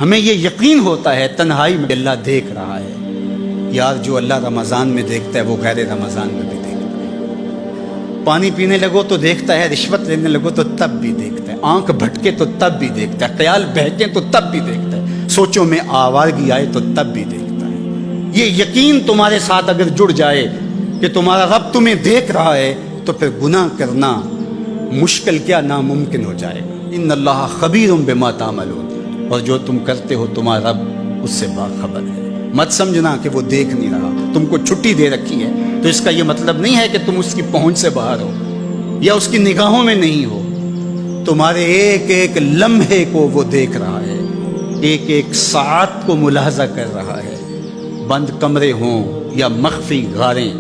ہمیں یہ یقین ہوتا ہے تنہائی میں اللہ دیکھ رہا ہے. یار جو اللہ رمضان میں دیکھتا ہے وہ غیر رمضان میں بھی دیکھتا ہے. پانی پینے لگو تو دیکھتا ہے, رشوت لینے لگو تو تب بھی دیکھتا ہے, آنکھ بھٹکے تو تب بھی دیکھتا ہے, خیال بہکے تو تب بھی دیکھتا ہے, سوچوں میں آوارگی آئے تو تب بھی دیکھتا ہے. یہ یقین تمہارے ساتھ اگر جڑ جائے کہ تمہارا رب تمہیں دیکھ رہا ہے تو پھر گناہ کرنا مشکل کیا ناممکن ہو جائے گا. ان اللہ خبیر بما تعملون, اور جو تم کرتے ہو تمہارا رب اس سے باخبر ہے. مت سمجھنا کہ وہ دیکھ نہیں رہا, تم کو چھٹی دے رکھی ہے تو اس کا یہ مطلب نہیں ہے کہ تم اس کی پہنچ سے باہر ہو یا اس کی نگاہوں میں نہیں ہو. تمہارے ایک ایک لمحے کو وہ دیکھ رہا ہے, ایک ایک ساعت کو ملاحظہ کر رہا ہے. بند کمرے ہوں یا مخفی غاریں,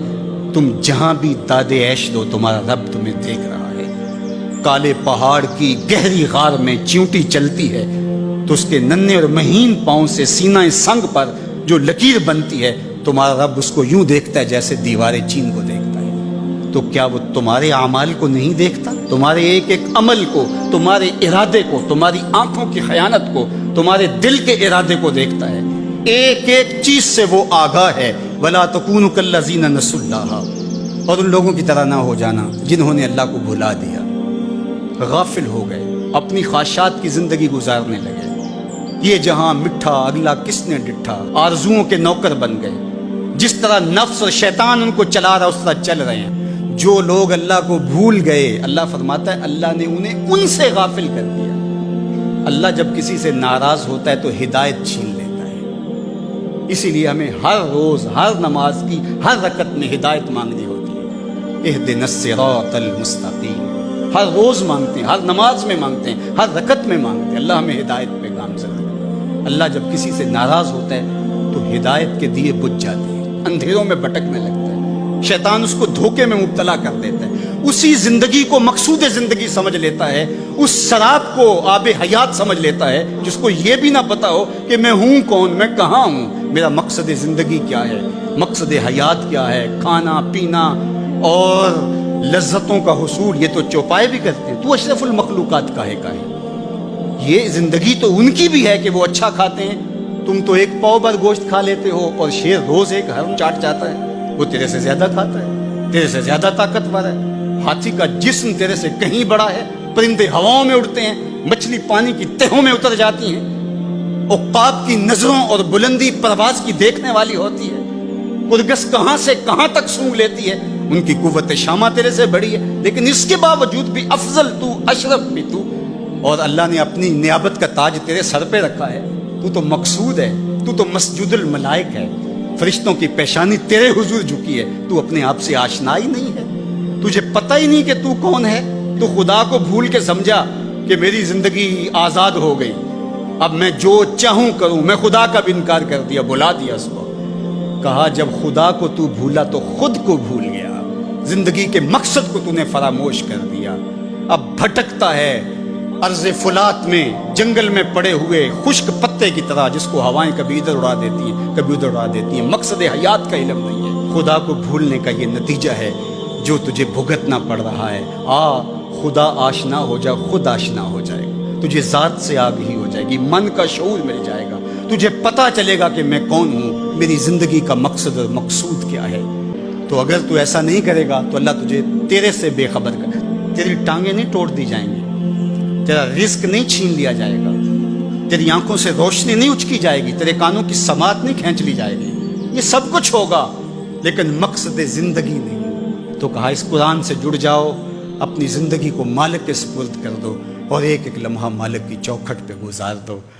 تم جہاں بھی داد عیش دو تمہارا رب تمہیں دیکھ رہا ہے. کالے پہاڑ کی گہری غار میں چیونٹی چلتی ہے تو اس کے ننھے اور مہین پاؤں سے سینہ سنگ پر جو لکیر بنتی ہے تمہارا رب اس کو یوں دیکھتا ہے جیسے دیوار چین کو دیکھتا ہے. تو کیا وہ تمہارے اعمال کو نہیں دیکھتا؟ تمہارے ایک ایک عمل کو, تمہارے ارادے کو, تمہاری آنکھوں کی خیانت کو, تمہارے دل کے ارادے کو دیکھتا ہے. ایک ایک چیز سے وہ آگاہ ہے. وَلَا تَكُونُوا كَالَّذِينَ نَسُوا اللَّهَ, اور ان لوگوں کی طرح نہ ہو جانا جنہوں نے اللہ کو بھلا دیا, غافل ہو گئے, اپنی خواہشات کی زندگی گزارنے لگے. یہ جہاں مٹھا اگلا کس نے ڈٹھا, آرزوؤں کے نوکر بن گئے. جس طرح نفس اور شیطان ان کو چلا رہا اس طرح چل رہے ہیں. جو لوگ اللہ کو بھول گئے, اللہ فرماتا ہے اللہ نے انہیں ان سے غافل کر دیا. اللہ جب کسی سے ناراض ہوتا ہے تو ہدایت چھین لیتا ہے. اسی لیے ہمیں ہر روز ہر نماز کی ہر رکعت میں ہدایت مانگنی ہوتی ہے. اہدنا الصراط المستقیم, ہر روز مانگتے ہیں, ہر نماز میں مانگتے ہیں, ہر رکعت میں مانگتے ہیں. اللہ ہمیں ہدایت پہ گامزن رکھے. اللہ جب کسی سے ناراض ہوتا ہے تو ہدایت کے دیے بجھ جاتے ہیں, اندھیروں میں بھٹکنے لگتا ہے. شیطان اس کو دھوکے میں مبتلا کر دیتا ہے. اسی زندگی کو مقصود زندگی سمجھ لیتا ہے, اس سراب کو آب حیات سمجھ لیتا ہے, جس کو یہ بھی نہ پتا ہو کہ میں ہوں کون, میں کہاں ہوں, میرا مقصد زندگی کیا ہے, مقصد حیات کیا ہے. کھانا پینا اور لذتوں کا حصول یہ تو چوپائے بھی کرتے ہیں. تو اشرف المخلوقات کاہے کاہے. یہ زندگی تو ان کی بھی ہے کہ وہ اچھا کھاتے ہیں. تم تو ایک پاؤ بھر گوشت کھا لیتے ہو اور شیر روز ایک ہرن چاٹ جاتا ہے. وہ تیرے سے زیادہ کھاتا ہے, تیرے سے زیادہ طاقتور ہے. ہاتھی کا جسم تیرے سے کہیں بڑا ہے. پرندے ہواؤں میں اڑتے ہیں, مچھلی پانی کی تہوں میں اتر جاتی ہیں. عقاب کی نظروں اور بلندی پرواز کی دیکھنے والی ہوتی ہے. قرگس کہاں سے کہاں تک سونگھ لیتی ہے. ان کی قوت شامہ تیرے سے بڑی ہے, لیکن اس کے باوجود بھی افضل تو, اشرف بھی تو. اور اللہ نے اپنی نیابت کا تاج تیرے سر پہ رکھا ہے. تو تو مقصود ہے, تو تو مسجود الملائک ہے. فرشتوں کی پیشانی تیرے حضور جھکی ہے. تو اپنے آپ سے آشنا ہی نہیں ہے, تجھے پتہ ہی نہیں کہ تو کون ہے. تو خدا کو بھول کے سمجھا کہ میری زندگی آزاد ہو گئی, اب میں جو چاہوں کروں. میں خدا کا بھی انکار کر دیا, بلا دیا اس کو. کہا جب خدا کو تو بھولا تو خود کو بھول گیا. زندگی کے مقصد کو تو نے فراموش کر دیا. اب بھٹکتا ہے ارض فلات میں, جنگل میں پڑے ہوئے خشک پتے کی طرح, جس کو ہوائیں کبھی ادھر اڑا دیتی ہیں کبھی ادھر اڑا دیتی ہیں. مقصد حیات کا علم نہیں ہے. خدا کو بھولنے کا یہ نتیجہ ہے جو تجھے بھگتنا پڑ رہا ہے. خدا آشنا ہو جا, خود آشنا ہو جائے گا. تجھے ذات سے آگہی ہو جائے گی, من کا شعور مل جائے گا. تجھے پتہ چلے گا کہ میں کون ہوں, میری زندگی کا مقصد اور مقصود کیا ہے. تو اگر تو ایسا نہیں کرے گا تو اللہ تجھے تیرے سے بے خبر کر, تیری ٹانگیں نہیں توڑ دی جائیں گی, تیرا رزق نہیں چھین لیا جائے گا, تیری آنکھوں سے روشنی نہیں اچکی جائے گی, تیرے کانوں کی سماعت نہیں کھینچ لی جائے گی. یہ سب کچھ ہوگا لیکن مقصد زندگی نہیں. تو کہا اس قرآن سے جڑ جاؤ, اپنی زندگی کو مالک کے سپرد کر دو اور ایک ایک لمحہ مالک کی چوکھٹ پہ گزار دو.